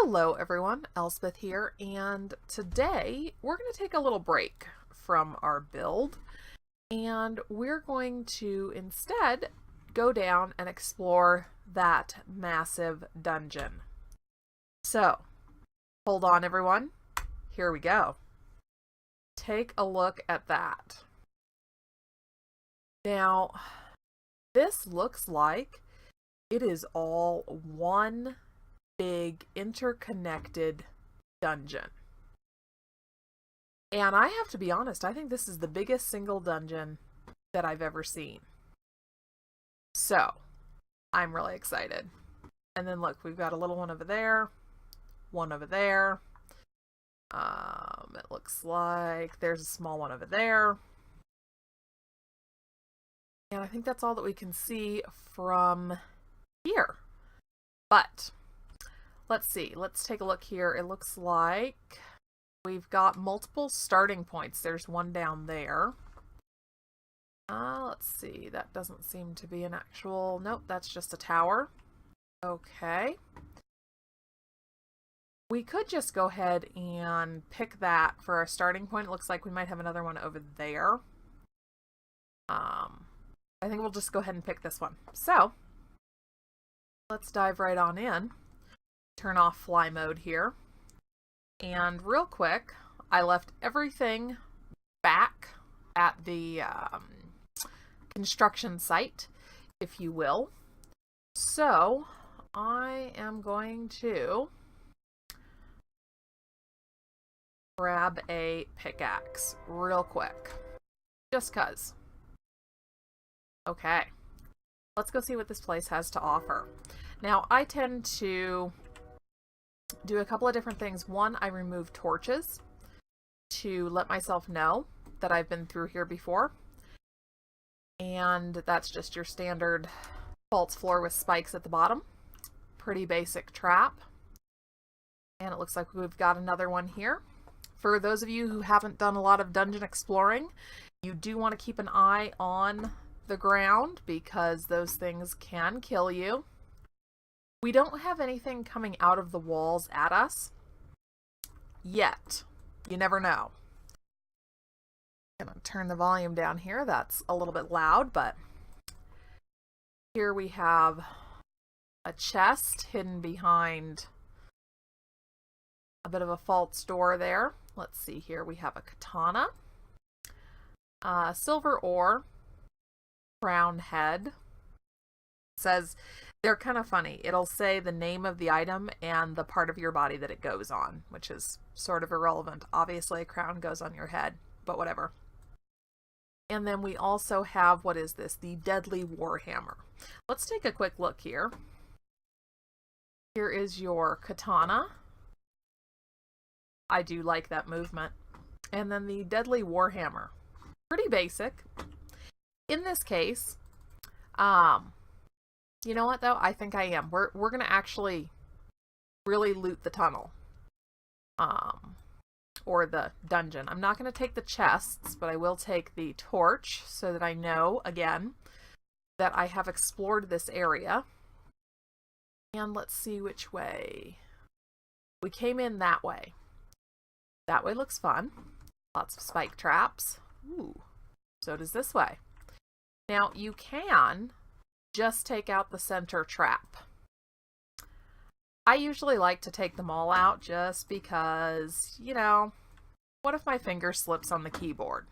Hello everyone, Elspeth here, and today we're going to take a little break from our build and we're going to instead go down and explore that massive dungeon. So, hold on everyone, here we go. Take a look at that. Now, this looks like it is all one big interconnected dungeon. And I have to be honest, I think this is the biggest single dungeon that I've ever seen. So, I'm really excited. And then look, we've got a little one over there, one over there. It looks like there's a small one over there. And I think that's all that we can see from here. But let's see, let's take a look here. It looks like we've got multiple starting points. There's one down there. Let's see, that doesn't seem to be an actual, nope, that's just a tower. Okay. We could just go ahead and pick that for our starting point. It looks like we might have another one over there. I think we'll just go ahead and pick this one. So, let's dive right on in. Turn off fly mode here. And real quick, I left everything back at the construction site, if you will. So, I am going to grab a pickaxe real quick. Just 'cause. Okay. Let's go see what this place has to offer. Now, I tend to do a couple of different things. One, I remove torches to let myself know that I've been through here before. And that's just your standard false floor with spikes at the bottom. Pretty basic trap. And it looks like we've got another one here. For those of you who haven't done a lot of dungeon exploring, you do want to keep an eye on the ground because those things can kill you. We don't have anything coming out of the walls at us yet. You never know. I'm going to turn the volume down here. That's a little bit loud, but here we have a chest hidden behind a bit of a false door there. Let's see here. We have a katana, silver ore, crown head. It says they're kind of funny. It'll say the name of the item and the part of your body that it goes on, which is sort of irrelevant. Obviously, a crown goes on your head, but whatever. And then we also have, what is this? The Deadly Warhammer. Let's take a quick look here. Here is your katana. I do like that movement. And then the Deadly Warhammer. Pretty basic. In this case, you know what though? I think I am. We're going to actually really loot the tunnel. Or the dungeon. I'm not going to take the chests, but I will take the torch so that I know, again, that I have explored this area. And let's see which way. We came in that way. That way looks fun. Lots of spike traps. Ooh. So does this way. Now, you can just take out the center trap. I usually like to take them all out just because, you know, what if my finger slips on the keyboard?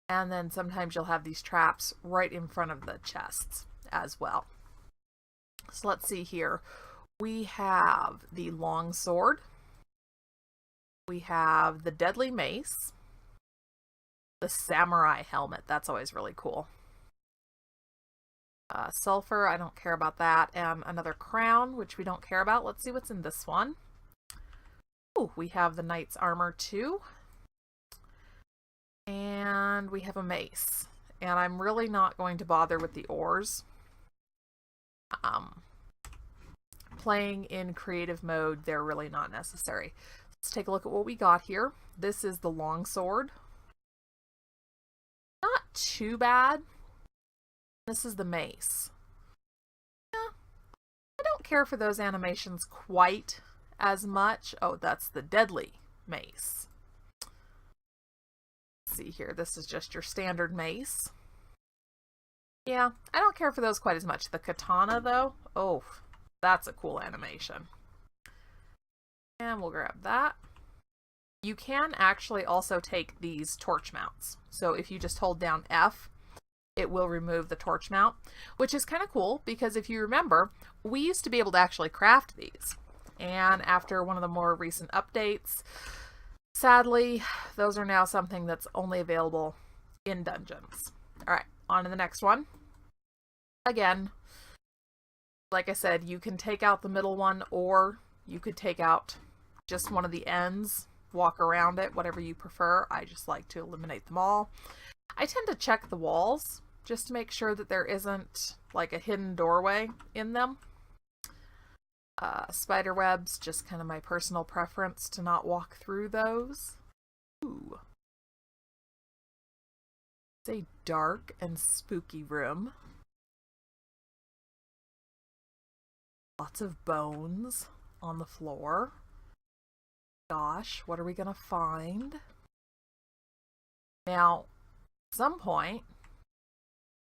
And then sometimes you'll have these traps right in front of the chests as well. So let's see here. We have the long sword. We have the deadly mace. The samurai helmet. That's always really cool. Sulfur, I don't care about that. And another crown, which we don't care about. Let's see what's in this one. Oh, we have the knight's armor too. And we have a mace. And I'm really not going to bother with the ores. Playing in creative mode, they're really not necessary. Let's take a look at what we got here. This is the long sword. Not too bad. This is the mace. Yeah, I don't care for those animations quite as much. Oh, that's the deadly mace. Let's see here. This is just your standard mace. Yeah, I don't care for those quite as much. The katana, though, oh, that's a cool animation. And we'll grab that. You can actually also take these torch mounts. So if you just hold down F, it will remove the torch mount, which is kind of cool because if you remember, we used to be able to actually craft these. And after one of the more recent updates, sadly, those are now something that's only available in dungeons. All right, on to the next one. Again, like I said, you can take out the middle one or you could take out just one of the ends, walk around it, whatever you prefer. I just like to eliminate them all. I tend to check the walls just to make sure that there isn't like a hidden doorway in them. Spider webs, just kind of my personal preference to not walk through those. Ooh. It's a dark and spooky room. Lots of bones on the floor. Gosh, what are we gonna find? Now, at some point,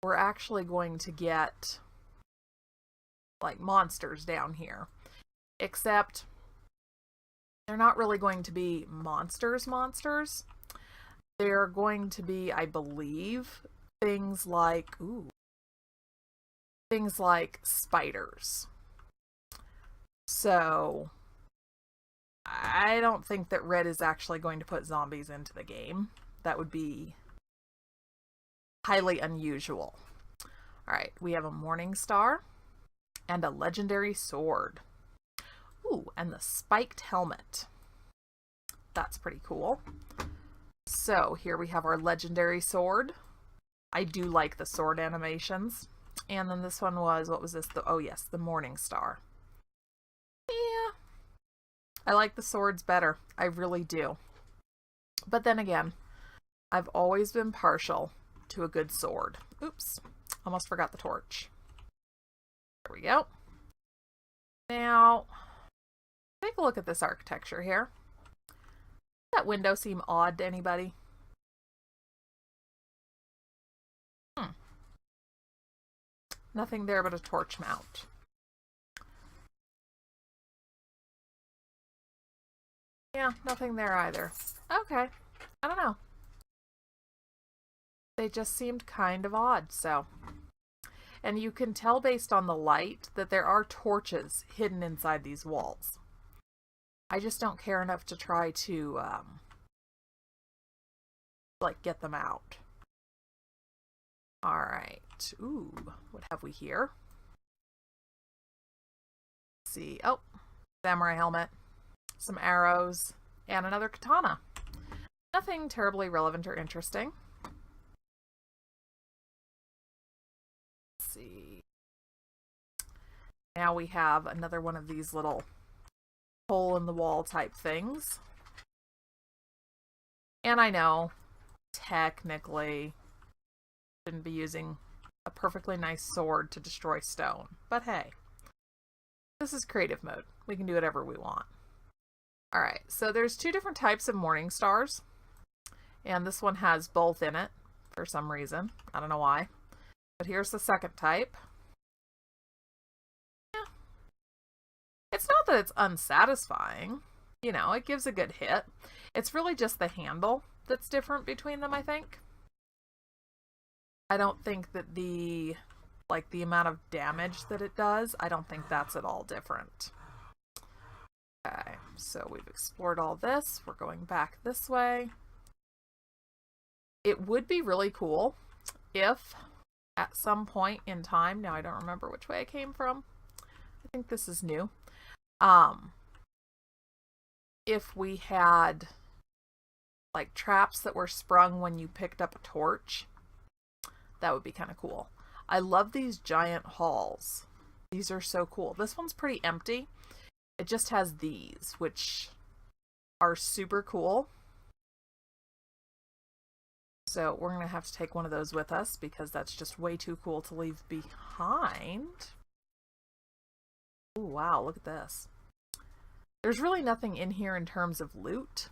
we're actually going to get like monsters down here. Except they're not really going to be monsters. They're going to be, I believe, things like spiders. So I don't think that Red is actually going to put zombies into the game. That would be highly unusual. Alright, we have a Morning Star and a legendary sword. Ooh, and the spiked helmet. That's pretty cool. So here we have our legendary sword. I do like the sword animations. And then this one was, what was this? Oh yes, the Morning Star. Yeah, I like the swords better. I really do. But then again, I've always been partial to a good sword. Oops, almost forgot the torch. There we go. Now, take a look at this architecture here. Does that window seem odd to anybody? Nothing there but a torch mount. Yeah, nothing there either. Okay, I don't know. They just seemed kind of odd, so. And you can tell based on the light that there are torches hidden inside these walls. I just don't care enough to try to, like, get them out. Alright. Ooh, what have we here? Let's see. Oh, samurai helmet, some arrows, and another katana. Nothing terribly relevant or interesting. Let's see. Now we have another one of these little hole in the wall type things. And I know, technically, shouldn't be using a perfectly nice sword to destroy stone. But hey, this is creative mode. We can do whatever we want. Alright, so there's two different types of Morning Stars. And this one has both in it for some reason. I don't know why. But here's the second type. Yeah. It's not that it's unsatisfying. You know, it gives a good hit. It's really just the handle that's different between them, I think. I don't think that the amount of damage that it does, I don't think that's at all different. Okay, so we've explored all this. We're going back this way. It would be really cool if at some point in time, now I don't remember which way I came from. I think this is new. If we had like traps that were sprung when you picked up a torch, that would be kind of cool. I love these giant halls. These are so cool. This one's pretty empty. It just has these, which are super cool. So we're going to have to take one of those with us because that's just way too cool to leave behind. Oh, wow, look at this. There's really nothing in here in terms of loot,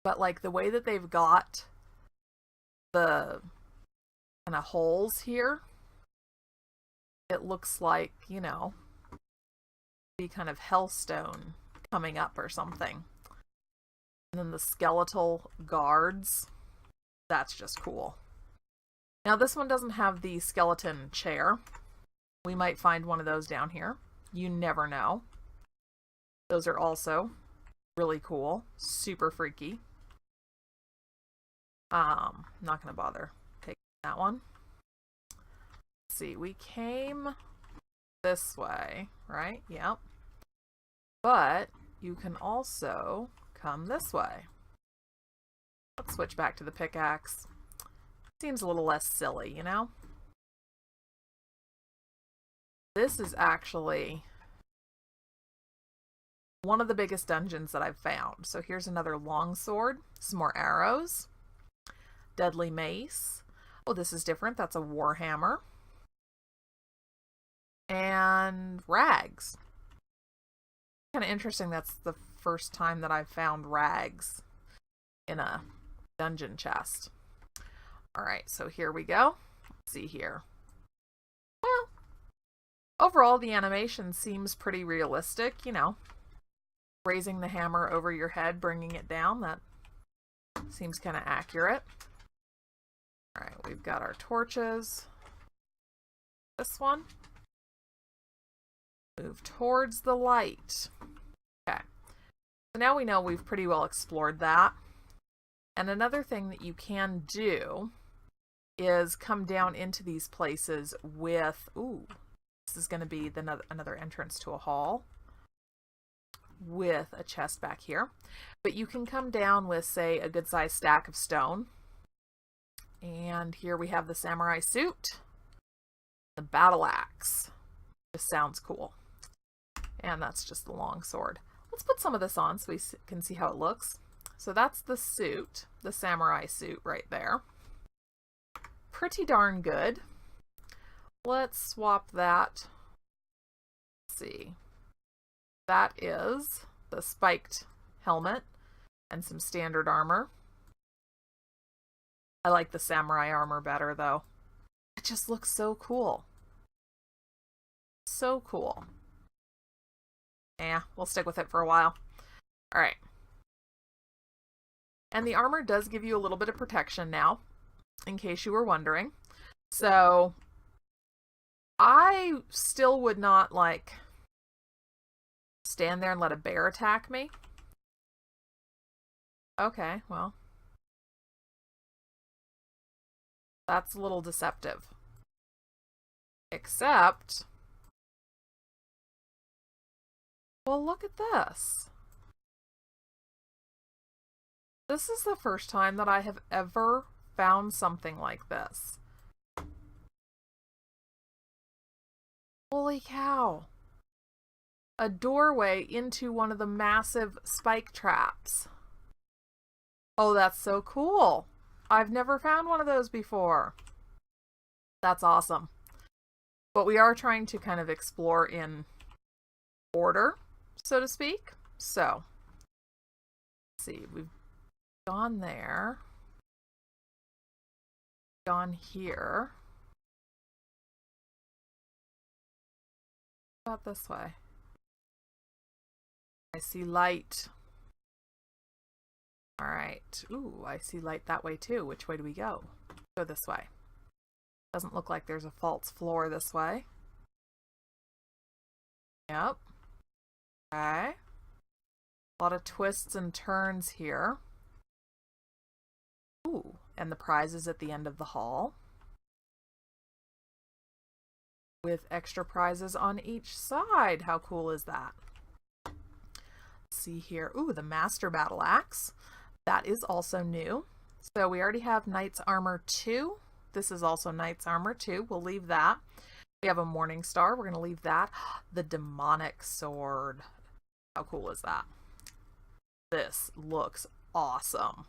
but like the way that they've got the kind of holes here, it looks like, you know, be kind of hellstone coming up or something. And then the skeletal guards, that's just cool. Now this one doesn't have the skeleton chair. We might find one of those down here. You never know. Those are also really cool, super freaky. Not gonna bother taking that one. Let's see, we came this way, right? Yep. But you can also come this way. Let's switch back to the pickaxe. Seems a little less silly, you know? This is actually one of the biggest dungeons that I've found. So here's another longsword, some more arrows, deadly mace. Oh, this is different. That's a warhammer. And rags. Kind of interesting. That's the first time that I've found rags in a dungeon chest. All right, so here we go. Let's see here. Well, overall, the animation seems pretty realistic, you know. Raising the hammer over your head, bringing it down, that seems kind of accurate. All right, we've got our torches. This one. Move towards the light. Okay. So now we know we've pretty well explored that. And another thing that you can do is come down into these places with, ooh, this is going to be another entrance to a hall with a chest back here. But you can come down with, say, a good sized stack of stone. And here we have the samurai suit, the battle axe. Just sounds cool. And that's just the long sword. Let's put some of this on so we can see how it looks. So that's the suit, the samurai suit right there. Pretty darn good. Let's swap that. Let's see. That is the spiked helmet and some standard armor. I like the samurai armor better though. It just looks so cool. So cool. Yeah, we'll stick with it for a while. All right. And the armor does give you a little bit of protection now, in case you were wondering. So I still would not like stand there and let a bear attack me. Okay, well, that's a little deceptive. Except, well, look at this. This is the first time that I have ever found something like this. Holy cow. A doorway into one of the massive spike traps. Oh, that's so cool. I've never found one of those before. That's awesome. But we are trying to kind of explore in order, so to speak. So, let's see, we've gone there, gone here. About this way. I see light. All right. Ooh, I see light that way too. Which way do we go? Go this way. Doesn't look like there's a false floor this way. Yep. Okay. A lot of twists and turns here. Ooh, and the prizes at the end of the hall. With extra prizes on each side. How cool is that? Let's see here. Ooh, the Master Battle Axe. That is also new. So we already have Knight's Armor 2. This is also Knight's Armor 2. We'll leave that. We have a Morning Star. We're going to leave that. The Demonic Sword. How cool is that? This looks awesome.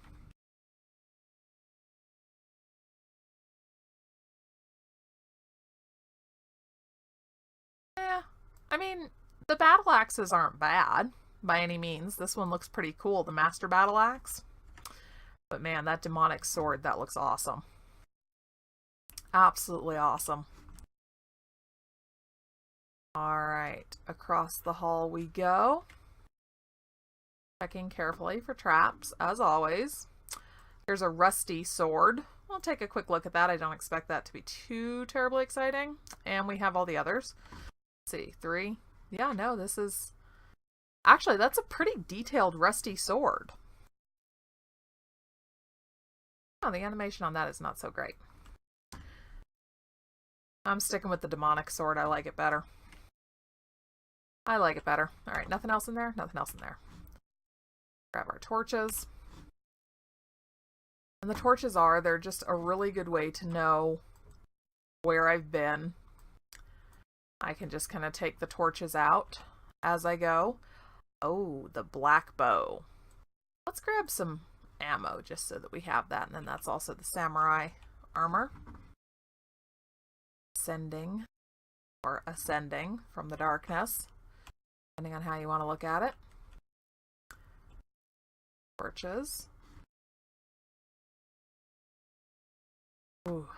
Yeah, I mean, the battle axes aren't bad by any means. This one looks pretty cool, the Master Battle Axe. But man, that demonic sword, that looks awesome. Absolutely awesome. Alright, across the hall we go. Checking carefully for traps, as always. There's a rusty sword. We'll take a quick look at that. I don't expect that to be too terribly exciting. And we have all the others. Let's see, 3. Yeah, no, this is... Actually, that's a pretty detailed rusty sword. Oh, the animation on that is not so great. I'm sticking with the demonic sword. I like it better. I like it better. Alright, nothing else in there? Nothing else in there. Grab our torches. And the torches they're just a really good way to know where I've been. I can just kind of take the torches out as I go. Oh, the black bow. Let's grab some ammo just so that we have that. And then that's also the samurai armor. Ascending or ascending from the darkness, depending on how you want to look at it. Torches. Ooh.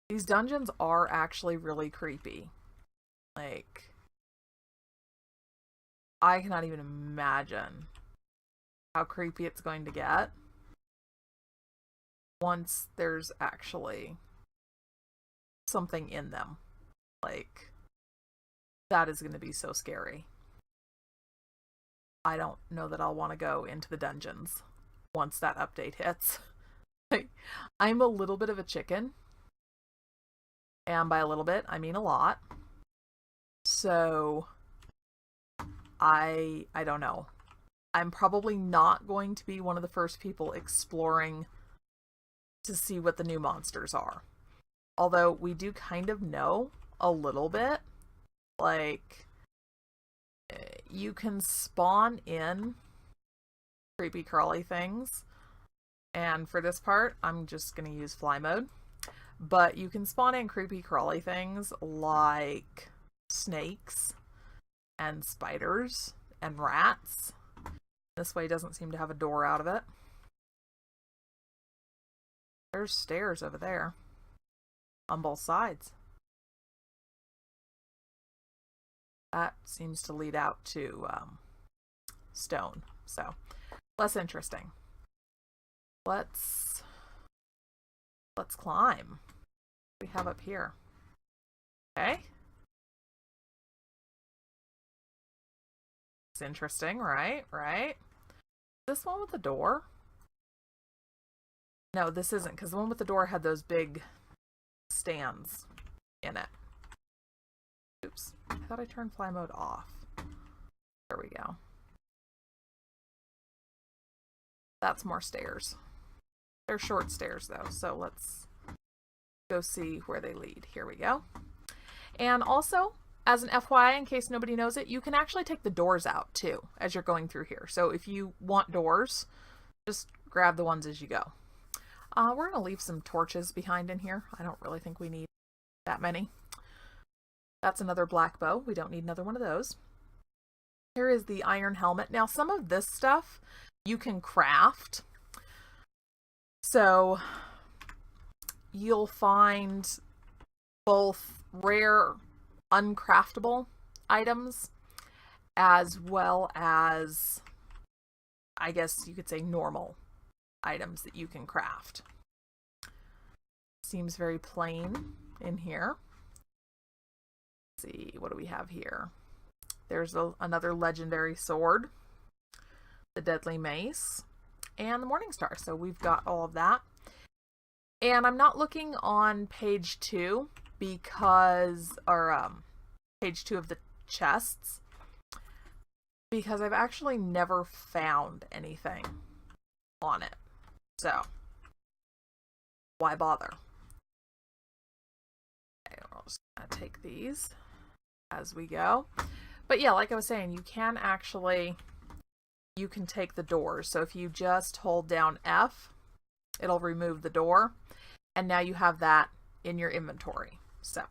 These dungeons are actually really creepy. Like, I cannot even imagine how creepy it's going to get once there's actually something in them. Like, that is going to be so scary. I don't know that I'll want to go into the dungeons once that update hits. I'm a little bit of a chicken. And by a little bit, I mean a lot. So, I don't know. I'm probably not going to be one of the first people exploring to see what the new monsters are. Although we do kind of know a little bit. Like, you can spawn in creepy crawly things. And for this part, I'm just going to use fly mode. But you can spawn in creepy crawly things like snakes and spiders and rats. This way doesn't seem to have a door out of it. There's stairs over there on both sides. That seems to lead out to stone, so less interesting. Let's climb. What do we have up here? Okay. It's interesting, right? Right? This one with the door? No, this isn't, because the one with the door had those big stands in it. Oops. I thought I turned fly mode off. There we go. That's more stairs. They're short stairs though, so let's go see where they lead. Here we go. And also, as an FYI, in case nobody knows it, you can actually take the doors out too as you're going through here. So if you want doors, just grab the ones as you go. We're going to leave some torches behind in here. I don't really think we need that many. That's another black bow. We don't need another one of those. Here is the iron helmet. Now, some of this stuff you can craft. So you'll find both rare, uncraftable items as well as, I guess you could say, normal items that you can craft. Seems very plain in here. Let's see, what do we have here? There's another legendary sword, the Deadly Mace, and the Morning Star. So we've got all of that. And I'm not looking on page 2 because, or page 2 of the chests, because I've actually never found anything on it. So, why bother? Okay, we're just gonna take these as we go. But yeah, like I was saying, you can take the doors. So if you just hold down F, it'll remove the door. And now you have that in your inventory. So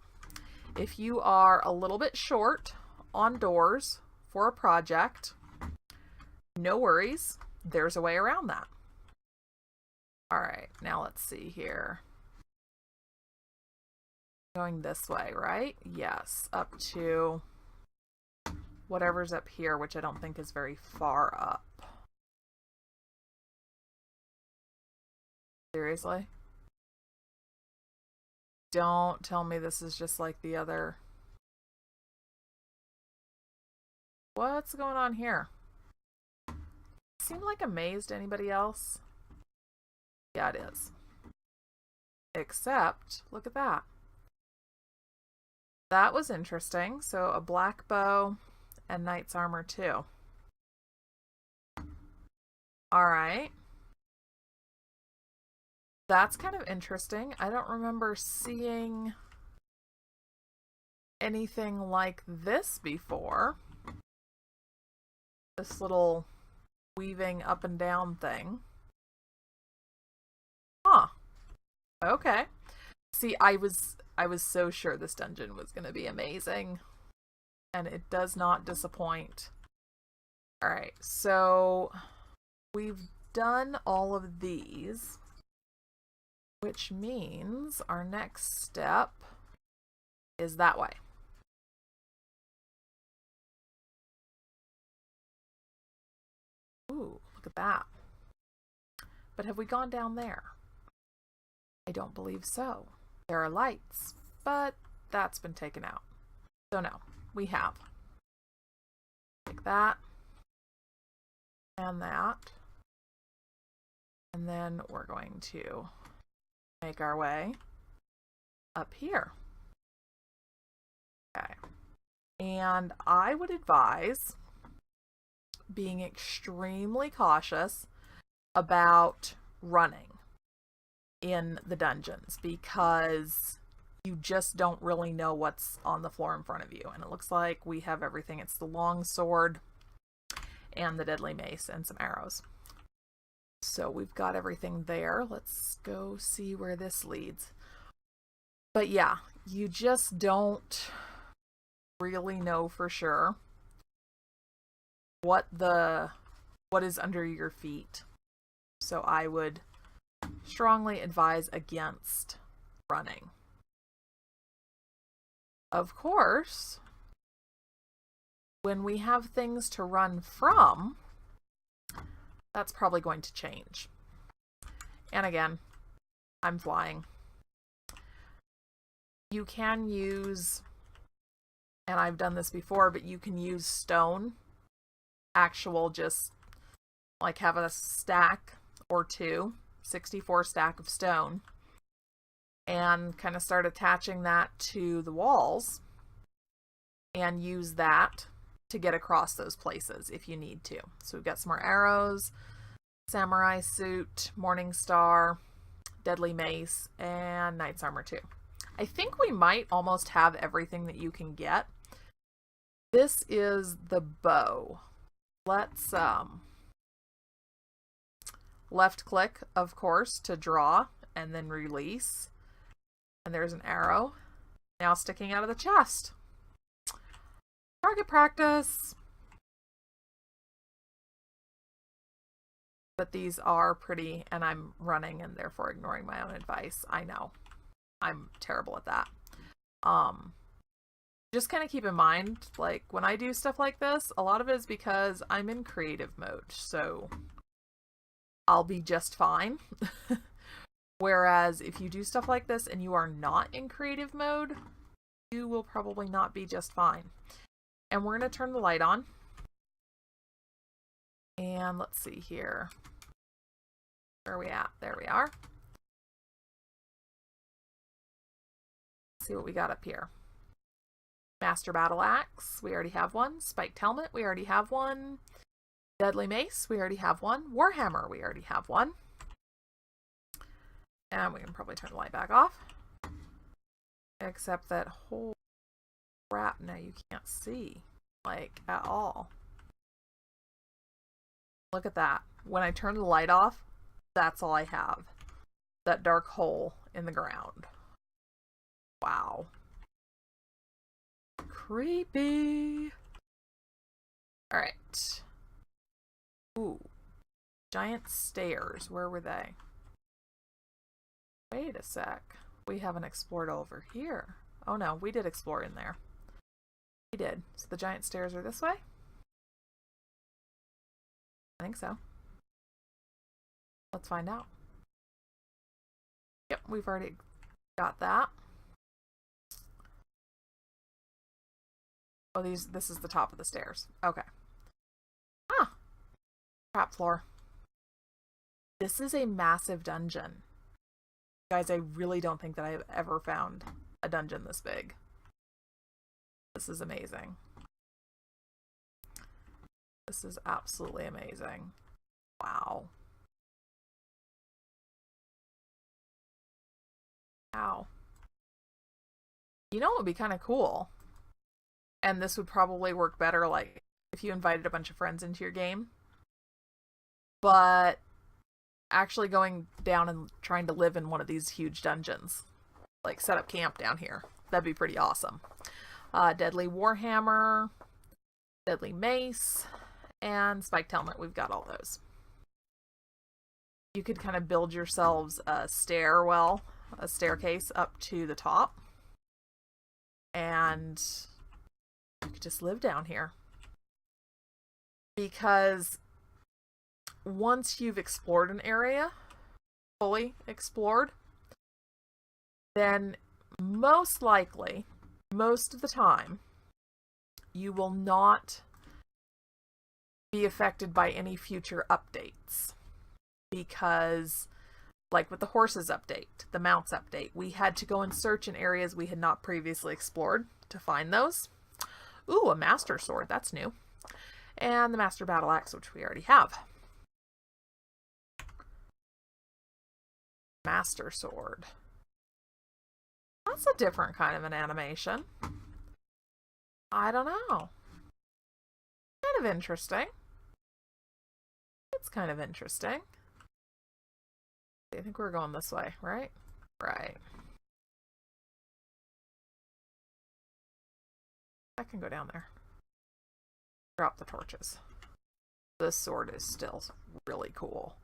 if you are a little bit short on doors for a project, no worries. There's a way around that. All right, now let's see here. Going this way, right? Yes, up to whatever's up here, which I don't think is very far up. Seriously? Don't tell me this is just like the other. What's going on here? Seem like a maze to anybody else? Yeah, it is. Except, look at that. That was interesting. So a black bow and knight's armor too. All right. That's kind of interesting. I don't remember seeing anything like this before. This little weaving up and down thing. Huh. Okay. See, I was so sure this dungeon was going to be amazing. And it does not disappoint. All right, so we've done all of these, which means our next step is that way. Ooh, look at that. But have we gone down there? I don't believe so. There are lights, but that's been taken out. So no, we have. Like that. And that. And then we're going to make our way up here. Okay. And I would advise being extremely cautious about running in the dungeons because you just don't really know what's on the floor in front of you. And it looks like we have everything. It's the long sword and the deadly mace and some arrows. So we've got everything there. Let's go see where this leads. But yeah, you just don't really know for sure what is under your feet. So I would strongly advise against running. Of course, when we have things to run from, that's probably going to change. And again, I'm flying. You can use, and I've done this before, but you can use stone, actual, just like have a stack or two, 64 stack of stone, and kind of start attaching that to the walls and use that to get across those places if you need to. So we've got some more arrows, samurai suit, morning star, deadly mace, and knight's armor too. I think we might almost have everything that you can get. This is the bow. Let's left click, of course, to draw and then release. And there's an arrow now sticking out of the chest. Target practice. But these are pretty, and I'm running and therefore ignoring my own advice. I know. I'm terrible at that. Just kind of keep in mind, like, when I do stuff like this, a lot of it is because I'm in creative mode, so I'll be just fine. Whereas if you do stuff like this and you are not in creative mode, you will probably not be just fine. And we're going to turn the light on. And let's see here. Where are we at? There we are. Let's see what we got up here. Master Battle Axe, we already have one. Spiked Helmet, we already have one. Deadly Mace, we already have one. Warhammer, we already have one. And we can probably turn the light back off. Except that whole crap now you can't see, like, at all. Look at that. When I turn the light off, that's all I have. That dark hole in the ground. Wow. Creepy. All right. Ooh. Giant stairs. Where were they? Wait a sec. We haven't explored over here. Oh no, we did explore in there. We did. So the giant stairs are this way? I think so. Let's find out. Yep, we've already got that. Oh, this is the top of the stairs. Okay. Ah! Trap floor. This is a massive dungeon. Guys, I really don't think that I've ever found a dungeon this big. This is amazing. This is absolutely amazing. Wow. Wow. You know what would be kind of cool? And this would probably work better, like, if you invited a bunch of friends into your game. But actually going down and trying to live in one of these huge dungeons. Like, set up camp down here. That'd be pretty awesome. Deadly Warhammer, Deadly Mace, and Spiked Helmet. We've got all those. You could kind of build yourselves a stairwell, a staircase up to the top. And you could just live down here. Because once you've explored an area, fully explored, then most likely, most of the time, you will not be affected by any future updates. Because, like with the horses update, the mounts update, we had to go and search in areas we had not previously explored to find those. Ooh, a Master Sword, that's new. And the Master Battle Axe, which we already have. Master Sword. That's a different kind of an animation. I don't know. Kind of interesting. It's kind of interesting. I think we're going this way, right? Right. I can go down there. Drop the torches. This sword is still really cool.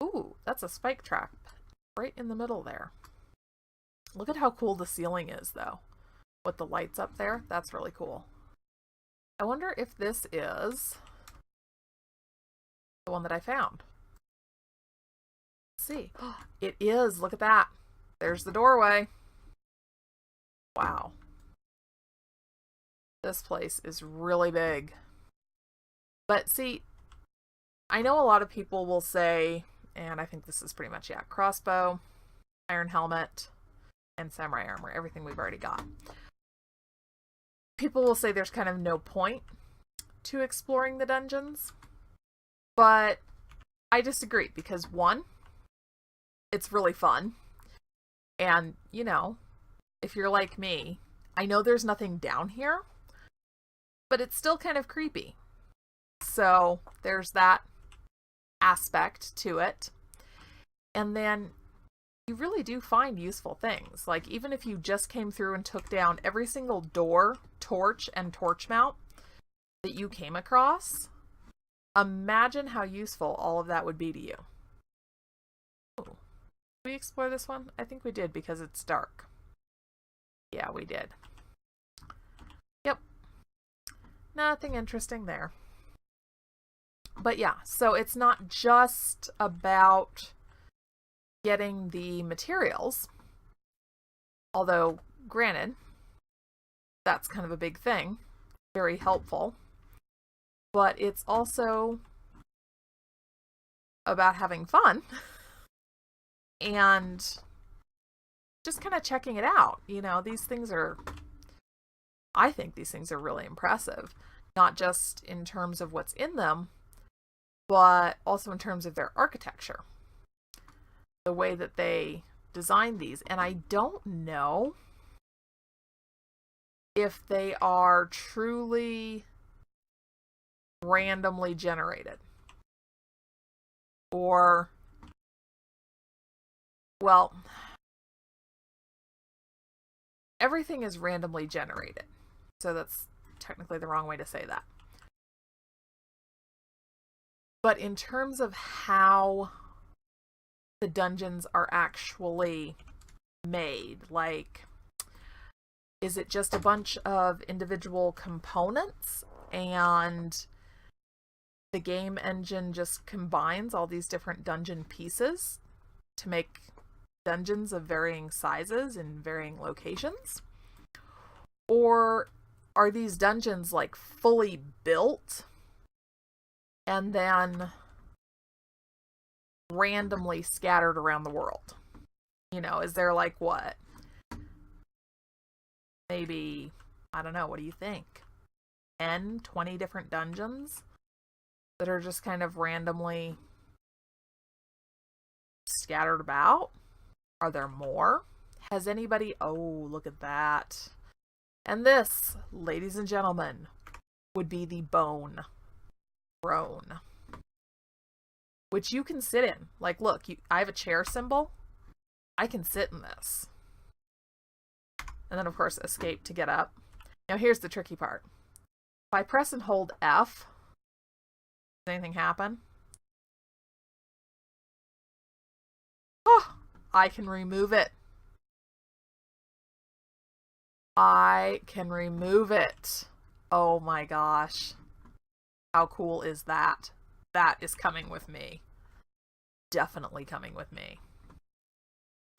Ooh, that's a spike trap right in the middle there. Look at how cool the ceiling is, though. With the lights up there, that's really cool. I wonder if this is the one that I found. Let's see. It is. Look at that. There's the doorway. Wow. This place is really big. But see, I know a lot of people will say, and I think this is pretty much, yeah, crossbow, iron helmet, and samurai armor, everything we've already got. People will say there's kind of no point to exploring the dungeons, but I disagree because, one, it's really fun, and, you know, if you're like me, I know there's nothing down here, but it's still kind of creepy. So there's that aspect to it. And then you really do find useful things. Like, even if you just came through and took down every single door, torch, and torch mount that you came across, imagine how useful all of that would be to you. Ooh. Did we explore this one? I think we did because it's dark. Yeah, we did. Yep. Nothing interesting there. But yeah, so it's not just about getting the materials, although granted, that's kind of a big thing, very helpful, but it's also about having fun and just kind of checking it out. You know, I think these things are really impressive, not just in terms of what's in them, but also in terms of their architecture, the way that they designed these. And I don't know if they are truly randomly generated or, well, everything is randomly generated, so that's technically the wrong way to say that. But in terms of how the dungeons are actually made, like, is it just a bunch of individual components and the game engine just combines all these different dungeon pieces to make dungeons of varying sizes in varying locations? Or are these dungeons like fully built and then randomly scattered around the world? You know, is there like what? Maybe, I don't know, what do you think? 10, 20 different dungeons that are just kind of randomly scattered about? Are there more? Has anybody... Oh, look at that. And this, ladies and gentlemen, would be the Bone Throne, which you can sit in. Like, look, I have a chair symbol. I can sit in this. And then, of course, escape to get up. Now, here's the tricky part. If I press and hold F, does anything happen? Oh, I can remove it. I can remove it. Oh my gosh. How cool is that? That is coming with me. Definitely coming with me.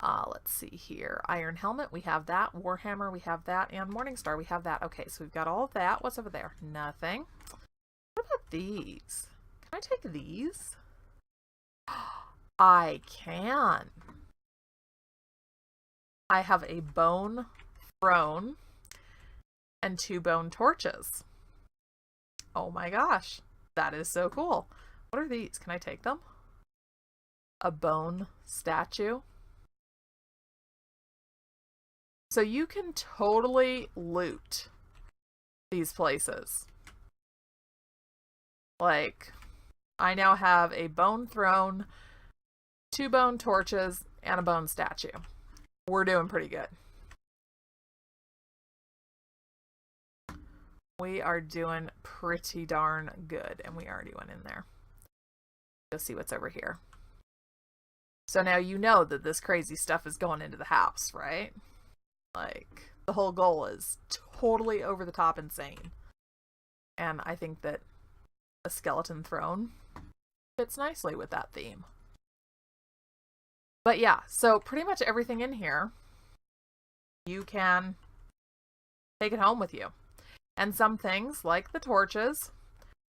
Let's see here. Iron Helmet, we have that. Warhammer, we have that. And Morningstar, we have that. Okay, so we've got all of that. What's over there? Nothing. What about these? Can I take these? I can. I have a bone throne and 2 bone torches. Oh my gosh, that is so cool. What are these? Can I take them? A bone statue. So you can totally loot these places. Like, I now have a bone throne, 2 bone torches, and a bone statue. We're doing pretty good. We are doing pretty darn good. And we already went in there. Go see what's over here. So now you know that this crazy stuff is going into the house, right? Like, the whole goal is totally over the top insane. And I think that a skeleton throne fits nicely with that theme. But yeah, so pretty much everything in here, you can take it home with you. And some things, like the torches,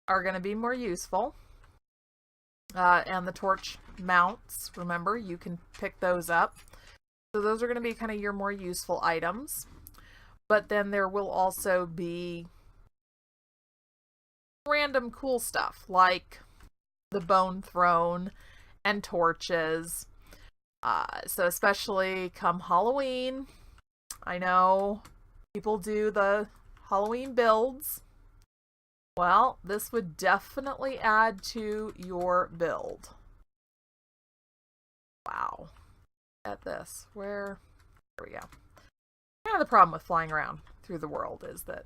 are going to be more useful. And the torch mounts, remember, you can pick those up. So those are going to be kind of your more useful items. But then there will also be random cool stuff, like the bone throne and torches. So especially come Halloween, I know people do the Halloween builds. Well, this would definitely add to your build. Wow. At this, there we go. Kind of the problem with flying around through the world is that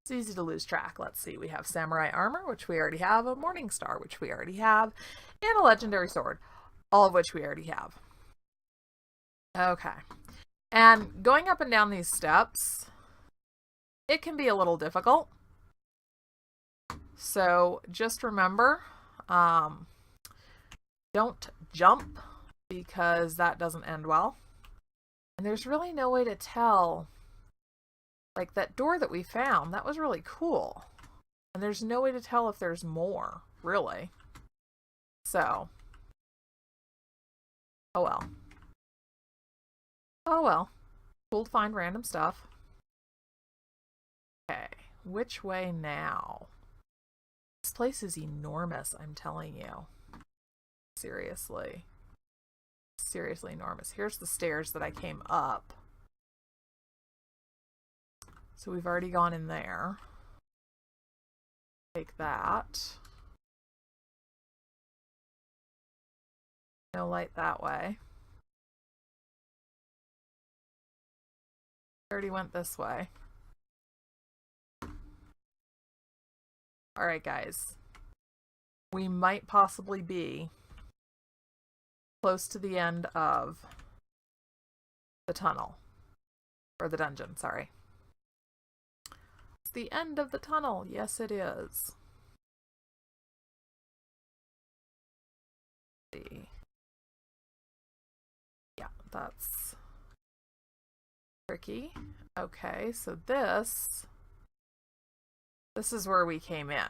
it's easy to lose track. Let's see, we have samurai armor, which we already have, a morning star, which we already have, and a legendary sword, all of which we already have. Okay. And going up and down these steps, it can be a little difficult. So just remember, don't jump, because that doesn't end well. And there's really no way to tell. Like, that door that we found, that was really cool. And there's no way to tell if there's more, really. So, oh well. Oh well. Cool to find random stuff. Okay, which way now? This place is enormous, I'm telling you. Seriously. Seriously enormous. Here's the stairs that I came up. So we've already gone in there. Take that. No light that way. Already went this way. Alright, guys. we might possibly be close to the end of the tunnel. Or the dungeon, sorry. It's the end of the tunnel. Yes, it is. Let's see. Yeah, that's tricky. Okay, so this is where we came in.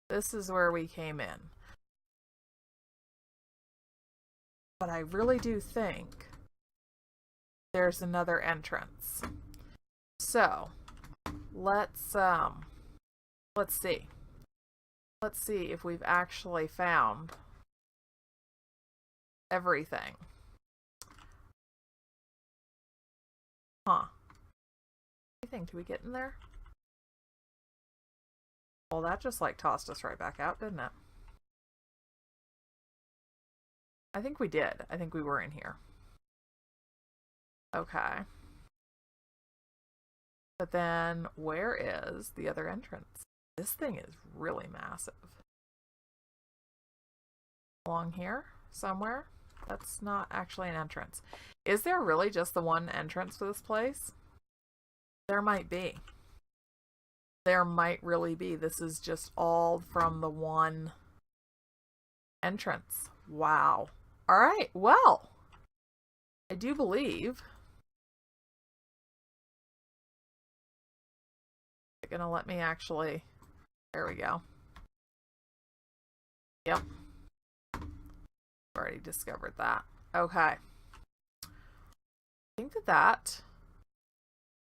This is where we came in. But I really do think there's another entrance. So, let's see. Let's see if we've actually found everything. Huh. Anything? Do we get in there? Well, that just like tossed us right back out, didn't it? I think we did. I think we were in here. Okay. But then where is the other entrance? This thing is really massive. Along here somewhere? That's not actually an entrance. Is there really just the one entrance to this place? There might be. There might really be. This is just all from the one entrance. Wow. All right. Well, I do believe they're gonna let me actually. There we go. Yep. Already discovered that. Okay. I think that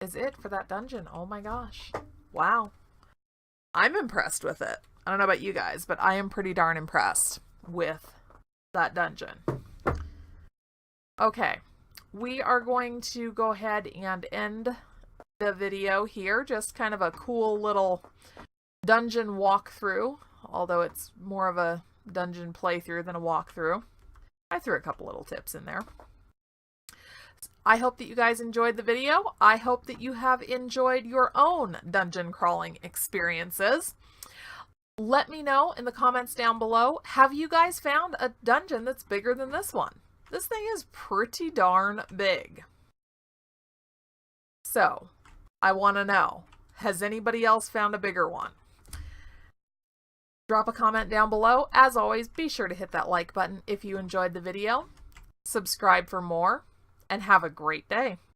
is it for that dungeon. Oh my gosh. Wow. I'm impressed with it. I don't know about you guys, but I am pretty darn impressed with that dungeon. Okay. We are going to go ahead and end the video here. Just kind of a cool little dungeon walkthrough, although it's more of a dungeon playthrough than a walkthrough. I threw a couple little tips in there. I hope that you guys enjoyed the video. I hope that you have enjoyed your own dungeon crawling experiences. Let me know in the comments down below, have you guys found a dungeon that's bigger than this one? This thing is pretty darn big. So, I want to know, has anybody else found a bigger one? Drop a comment down below. As always, be sure to hit that like button if you enjoyed the video. Subscribe for more, and have a great day.